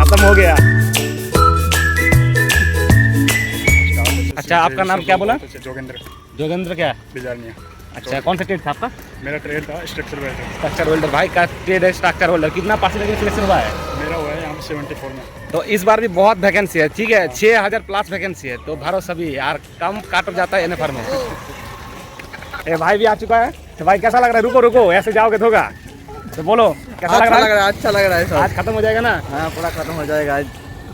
खत्म हो गया। अच्छा, आपका नाम क्या बोला? जोगेंद्र जोगेंद्र क्या? बिजारनिया। अच्छा, कौन सा ट्रेड था आपका? मेरा ट्रेड था स्ट्रक्चर वेल्डर। Structure welder. भाई का ट्रेड है स्ट्रक्चर वेल्डर। कितना परसेंटेज सिलेक्शन हुआ है? मेरा हुआ है यहाँ पे 74 में। तो इस बार भी बहुत वैकेंसी है, ठीक है, 6000 प्लस वैकेंसी है, तो भरो सभी यार, कम काट जाता है एनएफआर में। ए भाई भी आ चुका है। तो भाई कैसा लग रहा है? रुको रुको, ऐसे जाओगे तो होगा, तो बोलो कैसा लग रहा है? अच्छा लग रहा है सब। आज खत्म हो जाएगा ना? हाँ, पूरा खत्म हो जाएगा आज।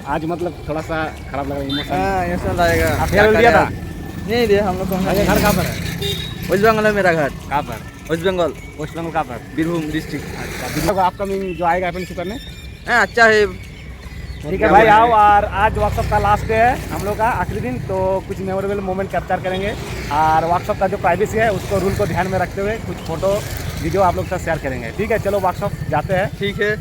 आज मतलब थोड़ा सा खराब लग रहा है इमोशन। हाँ, ऐसा लगेगा। आप फेयरवेल दिया था? नहीं दिया हम लोग को। घर कहाँ पर है? वेस्ट बंगाल है मेरा घर। कहाँ पर? वेस्ट बंगाल, वेस्ट बंगाल कहाँ पर? बीरभूम डिस्ट्रिक्ट। अच्छा, अपकमिंग जो आएगा अपन करने। हाँ, अच्छा है। ठीक है भाई, आओ। और आज वर्कशॉप का लास्ट डे है हम लोग का, आखिरी दिन, तो कुछ मेमोरेबल मोमेंट कैप्चर करेंगे। और वर्कशॉप का जो प्राइवेसी है उसको, रूल को ध्यान में रखते हुए कुछ फोटो वीडियो आप लोग के साथ शेयर करेंगे। ठीक है, चलो वर्कशॉप जाते हैं। ठीक है।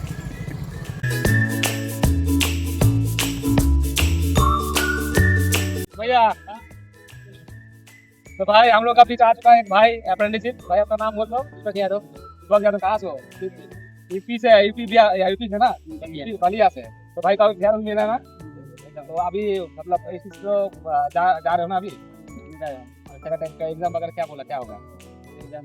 भैया तो भाई हम लोग का बीच आ चुका है एक भाई अप्रेंटिसशिप। भाई अपना नाम बोल दो। दीपक यादव। दीपक यादव कहाँ से हो? यूपी से? यूपी यूपी से ना? बलिया से। तो भाई का ध्यान मिला ना? तो अभी मतलब इस चीज को जा रहे हो ना अभी? अच्छा, टाइम का एग्जाम वगैरह क्या बोला, क्या होगा एग्जाम?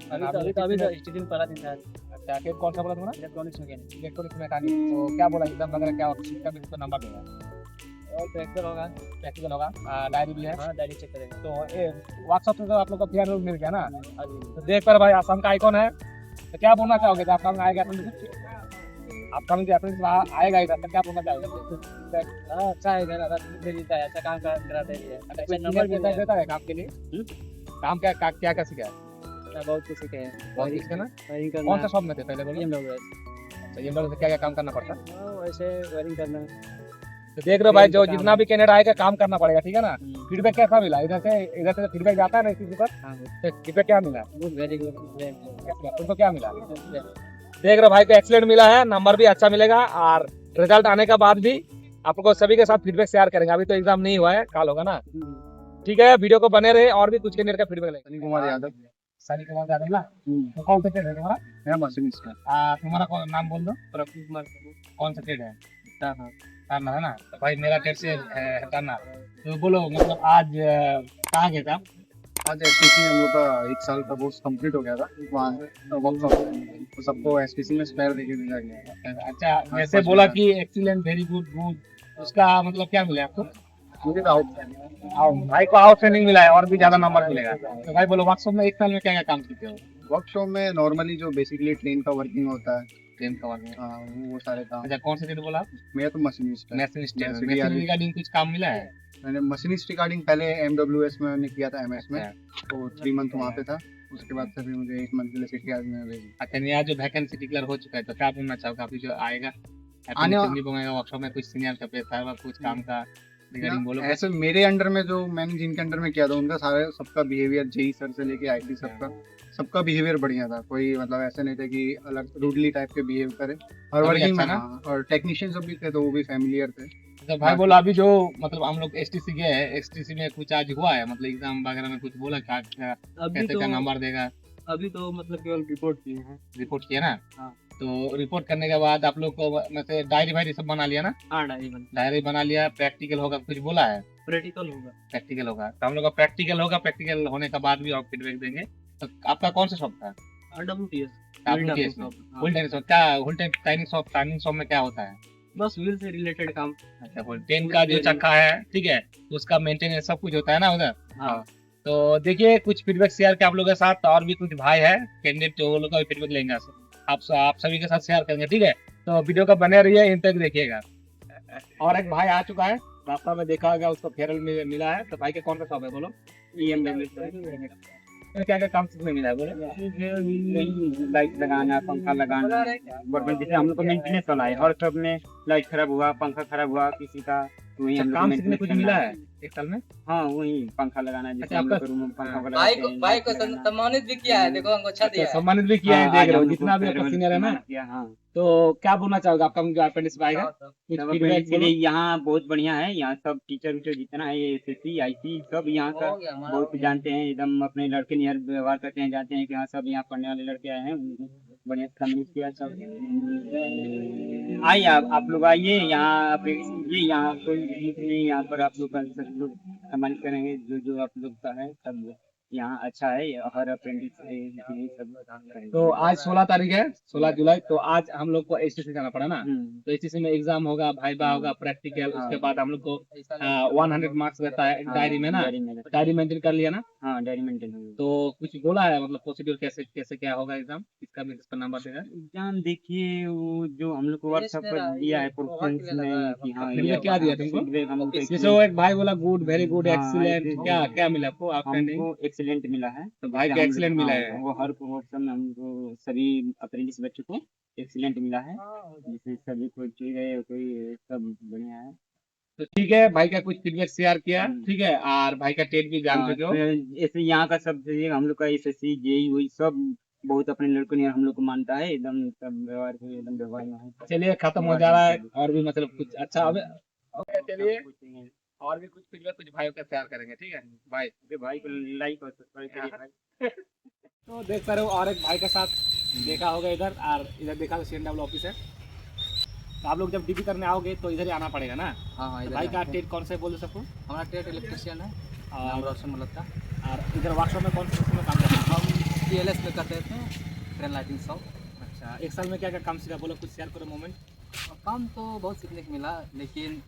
अभी तो स्टूडेंट पढ़ा दिन था। अच्छा, फिर कौन सा बोला तुम्हारा? Electronics mechanic. Electronics mechanic. तो क्या बोला एग्जाम वगैरह क्या होगा? किसका भी उसको नंबर देगा? और प्रैक्टिकल होगा। डायरी भी है? हाँ, डायरी चेक करेंगे। तो ये व्हाट्सएप से तो आप लोग का फेयर मिल गया ना? तो देख कर भाई आसाम का आइकॉन है। तो क्या बोलना चाहोगे जब आपका आएगा? आपका मुझे आएगा इधर, तो क्या बोलना चाहोगे? अच्छा है, अच्छा काम कराते हैं। अच्छा, नंबर देता है काम के लिए? काम क्या क्या क्या सीखा है? बहुत कुछ सीखे हैं। बहुत कुछ है ना? कौन सा शॉप में थे पहले बोलो? अच्छा, ये से क्या क्या काम करना पड़ता है? वैसे वायरिंग करना। तो देख रहे हो भाई, जो जितना भी कैनेडा आएगा काम करना पड़ेगा, ठीक है ना? फीडबैक कैसा मिला? इधर से फीडबैक जाता है ना इस चीज पर? तो फीडबैक क्या मिला? Very good. तुमको क्या मिला? देख रहे हो भाई को एक्सीलेंट मिला है, नंबर भी अच्छा मिलेगा। और रिजल्ट आने के बाद भी आप लोग को सभी के साथ फीडबैक शेयर करेंगे। अभी तो एग्जाम नहीं हुआ है, कल होगा ना? ठीक है, वीडियो को बने रहे और भी कुछ कैंडिडेट का फीडबैक लेंगे। सनी कुमार यादव। सनी कुमार यादव ना? तो कौन सा ट्रेड है तुम्हारा? मेरा मशीनिस्ट है। तुम्हारा नाम बोल दो। प्रफुल्ल कुमार। कौन सा ट्रेड है? टर्नर है ना? तो भाई मेरा ट्रेड से है टर्नर। तो बोलो मतलब आज कहाँ गए थे आप? आज एसपीसी में हम लोग का 1 साल का कोर्स कंप्लीट हो गया था। वहाँ वर्कशॉप तो सबको एसपीसी में स्पेयर देके दिया गया। अच्छा, जैसे बोला कि एक्सीलेंट, वेरी गुड, गुड, उसका मतलब क्या मिला आपको? मुझे तो भाई को आउट ट्रेनिंग मिला है और भी ज्यादा नंबर मिलेगा। तो भाई बोलो वर्कशॉप में 1 साल में क्या क्या काम सीखे हो? वर्कशॉप में नॉर्मली जो बेसिकली ट्रेन का वर्किंग होता है, ट्रेन का वर्किंग। हाँ, वो सारे काम। अच्छा, कौन सा ट्रेड बोला आप? मेरा तो मशीनिस्ट है। मशीनिस्ट रिगार्डिंग कुछ काम मिला है? मैंने मशीनिस्ट रिगार्डिंग पहले एमडब्ल्यूएस में मैंने किया था, एमएस में। तो 3 मंथ वहाँ पे था। उसके बाद से फिर मुझे 1 मंथ के लिए सिटी आर्मी में भेजी। अच्छा, नया जो वैकेंसी डिक्लेयर हो चुका है, तो क्या बोलना चाहोगे? अभी जो आएगा आने वर्कशॉप में कुछ सीनियर का पेशा कुछ काम का रिगार्डिंग बोलो। ऐसे मेरे अंडर में जो मैंने जिनके अंडर में किया था उनका सारे सबका बिहेवियर, जेई सर से लेके आईटी सबका बिहेवियर बढ़िया था। कोई मतलब ऐसे नहीं था कि अलग रूडली टाइप के बिहेव करे। और वर्किंग में ना, और टेक्नीशियन सब भी थे तो वो भी फैमिलियर थे। तो भाई बोला अभी जो मतलब हम लोग एसटीसी गए हैं, एसटीसी में कुछ आज हुआ है? मतलब एग्जाम वगैरह में कुछ बोला क्या कैसे क्या नंबर देगा? अभी तो मतलब केवल रिपोर्ट किए हैं। रिपोर्ट किया ना? हाँ। तो रिपोर्ट करने के बाद आप लोग को मतलब डायरी वायरी सब बना लिया ना? हाँ, डायरी बना लिया। प्रैक्टिकल होगा कुछ बोला है? प्रैक्टिकल होगा। प्रैक्टिकल होगा तो हम लोग का प्रैक्टिकल होगा। प्रैक्टिकल होने के बाद भी आप फीडबैक देंगे। तो आपका कौन सा शॉप था? WTS। होल टाइमिंग शॉप में क्या होता है? बस व्हील से रिलेटेड काम। अच्छा, ट्रेन का जो चक्का है, ठीक है, उसका मेंटेनेंस सब कुछ होता है ना उधर? हाँ। तो देखिए कुछ फीडबैक शेयर के आप लोगों के साथ, और भी कुछ भाई है कैंडिडेट जो वो लोग का फीडबैक लेंगे आप सभी के साथ शेयर करेंगे। ठीक है, तो वीडियो का बने रहिए, इन तक देखिएगा। और एक भाई आ चुका है, रास्ता में देखा होगा, उसको फेयरवेल मिला है। तो भाई के कौन सा शॉप है बोलो? क्या क्या काम सीखने मिला है बोलो? लाइट लगाना, पंखा लगाना, जैसे हम लोग को मेंटेनेंस वाला है। हर सब में लाइट खराब हुआ, पंखा खराब हुआ किसी का, तो वही हम लोग काम सीखने कुछ मिला है 1 साल में? हाँ, वही पंखा लगाना है। जैसे हम लोग रूम में पंखा भाई को सम्मानित भी किया है, देखो हमको अच्छा दिया है। सम्मानित भी किया है, देख रहे हो जितना भी आपका सीनियर है ना? हाँ। तो क्या बोलना चाहोगे? आपका जो अप्रेंटिस आएगा कुछ फीडबैक के लिए यहाँ बहुत बढ़िया है। यहाँ सब टीचर वीचर जितना है, ये एसएससी आईटी सब यहाँ का बहुत जानते हैं, एकदम अपने लड़के नियर व्यवहार करते हैं, जानते हैं कि हाँ सब यहाँ पढ़ने वाले लड़के आए हैं, बढ़िया कन्विंस किया सब। आइए आप लोग आइए यहाँ, आप ये यहाँ कोई नहीं, यहाँ पर आप लोग का सब लोग कमेंट करेंगे, जो जो आप लोग का है सब यहाँ अच्छा है, हर अप्रेंटिस सब करेंगे। तो आज 16 तारीख है, 16 जुलाई। तो आज हम लोग को एचटीसी जाना पड़ा ना। तो एचटीसी में एग्जाम होगा, भाईबा होगा, प्रैक्टिकल, उसके बाद हम लोग को 100 मार्क्स रहता है डायरी में ना। डायरी मेंटेन कर लिया ना। हाँ डायरी मेंटेन। तो कुछ बोला है मतलब प्रोसीड्यूर कैसे कैसे क्या होगा एग्जाम, किसका भी किस पर नंबर देगा? एग्जाम देखिए वो जो हम लोग को व्हाट्सएप पर दिया है प्रोफेंस में कि हाँ तुमने क्या दिया तुमको? हमको जैसे वो एक भाई बोला गुड, वेरी गुड, एक्सीलेंट, क्या क्या मिला आपको? आउटस्टैंडिंग, एक्सीलेंट मिला है। तो भाई का एक्सीलेंट मिला है। वो हर पोर्शन में हमको सभी अप्रेंटिस बच्चों को एक्सीलेंट मिला है, जिससे सभी कोई चीज है, कोई सब बढ़िया है। तो ठीक है, भाई का कुछ फीडबैक शेयर किया, ठीक है। और भाई का टेट भी जान चुके हो। ऐसे यहाँ का सब हम लोग का एसएससी जेई वही सब बहुत अपने लड़कों ने हम लोग को मानता है, एकदम सब व्यवहार से एकदम व्यवहार में है। चलिए खत्म हो जा रहा है, और भी मतलब कुछ अच्छा अब ओके। चलिए और भी कुछ फीडबैक कुछ भाइयों का शेयर करेंगे, ठीक है भाई? भाई को लाइक और सब्सक्राइब करिए भाई। तो देख पा रहे हो और एक भाई के साथ देखा होगा इधर, और इधर देखा तो CNW ऑफिस है। तो आप लोग जब डीपी करने आओगे तो इधर ही आना पड़ेगा ना। हाँ तो भाई का टेट कौन से बोले सबको? हमारा ट्रेड इलेक्ट्रिशियन है, नाम और रोशन मल्होत्रा। इधर वर्कशॉप में कौन से में काम करते हैं? हम TLS में करते थे, ट्रेन लाइटिंग शॉप। अच्छा, एक साल में क्या क्या काम सीखा, बोलो कुछ शेयर करो मोमेंट। काम तो बहुत सीखने को मिला, लेकिन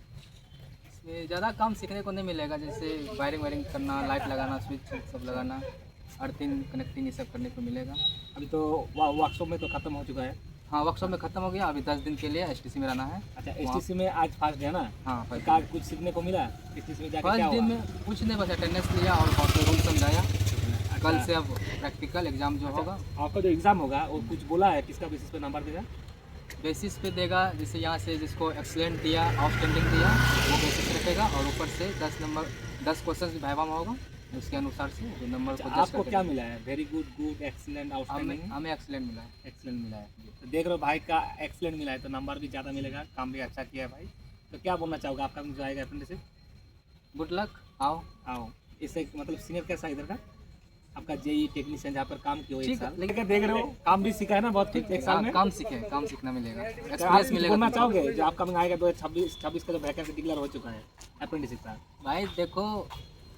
इसमें ज़्यादा काम सीखने को नहीं मिलेगा। जैसे वायरिंग करना, लाइट लगाना, स्विच सब लगाना, अर्थिंग कनेक्टिंग, ये सब करने को मिलेगा। अभी तो वर्कशॉप में तो खत्म हो चुका है। हाँ, वर्कशॉप में ख़त्म हो गया, अभी 10 दिन के लिए STC में रहना है। अच्छा, STC में आज फर्स्ट डे है ना। हाँ, का कुछ सीखने को मिला STC में जाके? क्या फर्स्ट दिन हुआ? में कुछ नहीं, बस अटेंडेंस लिया और कौन रूल समझाया। कल से अब प्रैक्टिकल एग्जाम जो होगा, आपका जो एग्जाम होगा वो कुछ बोला है किसका बेसिस पे नंबर देगा? बेसिस पे देगा। जैसे यहाँ से जिसको एक्सीलेंट दिया, आउटस्टैंडिंग दिया, वो बेसिस रखेगा, और ऊपर से 10 क्वेश्चन वाइवा में होगा, उसके अनुसार से जो नंबर को जज आपको क्या मिला है? Very good, good, excellent, outstanding? हमें एक्सीलेंट मिला है। एक्सीलेंट मिला है। तो देख रहे हो भाई का एक्सीलेंट मिला है, तो नंबर भी ज़्यादा मिलेगा, काम भी अच्छा किया है भाई। तो क्या बोलना चाहोगे आपका जो आएगा अप्रेंटिसशिप? गुड लक, आओ। आओ। इससे मतलब सीनियर कैसा है इधर का आपका? जेई टेक्नीशियन जहाँ पर काम किया हो एक ठीक है, साल, लेकिन देख रहे हो काम भी सीखा है ना बहुत कुछ एक साल में। काम सीखे, काम सीखना मिलेगा, तो आप एक्सपीरियंस कुछ मिलेगा। बोलना चाहोगे जो आपका आएगा 2026 का जो वैकेंसी डिक्लेयर हो चुका है अप्रेंटिसशिप का? भाई देखो,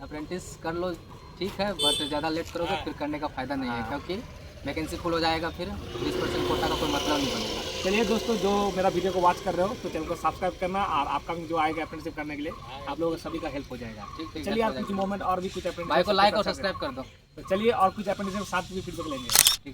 अप्रेंटिस कर लो ठीक है, बट ज़्यादा लेट करोगे फिर करने का फ़ायदा नहीं है, क्योंकि वैकेंसी फुल हो जाएगा, फिर 20% कोटा का कोई मतलब नहीं बनेगा। चलिए दोस्तों, जो मेरा वीडियो को वॉच कर रहे हो तो चैनल को सब्सक्राइब करना, और आपका जो आएगा अप्रेंटिसशिप करने के लिए आप लोगों का सभी का हेल्प हो जाएगा। ठीक, चलिए आप कुछ मोमेंट और भी कुछ भाई को अप्रेंटिसशिप लाइक और सब्सक्राइब कर दो। तो चलिए और कुछ अप्रेंटिसशिप साथ भी फीडबैक लेंगे।